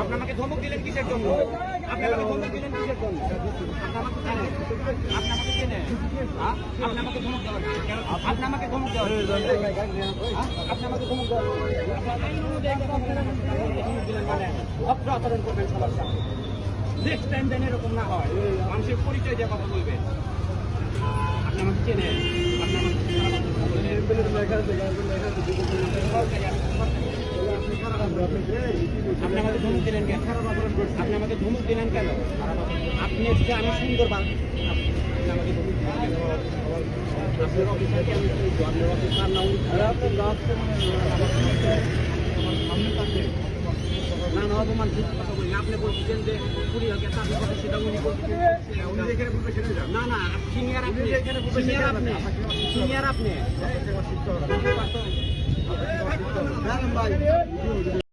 আপনি আমাকে ধমক দিলেন কিসের জন্য? আপনি আমাকে ধমক দিলেন কিসের জন্য? আপনি আমাকে চেনেন? আপনি আমাকে ধমক দেওয়ার, আপনি আমাকে ধমক দেওয়ার, আপনি আমাকে ধমক দেওয়ার, আইন অনুযায়ী ধমক দিলেন মানে ভদ্র আচরণ করবেন সবার সাথে। নেক্সট টাইম যেন এরকম না হয়, মানুষের পরিচয় দিয়ে কথা বলবেন। আপনি আমাকে চেনেন? আপনি আমাকে ধমক দিলেন কেন? আপনি আমাকে ধমক দিলেন কেন? আপনি হচ্ছে আমি সুন্দর আপনি আমাকে ধমক দিলেন কেন? আপনার অফিসারকে আমি চিনব, আপনার অফিসার না না না অপমান কথা বলি। আপনি বলছেন যে পুলিশকে চাকরি করে, সেটা উনি বলছেন না না সিনিয়র আপনি, সিনিয়র আপনি, সিনিয়র আপনি।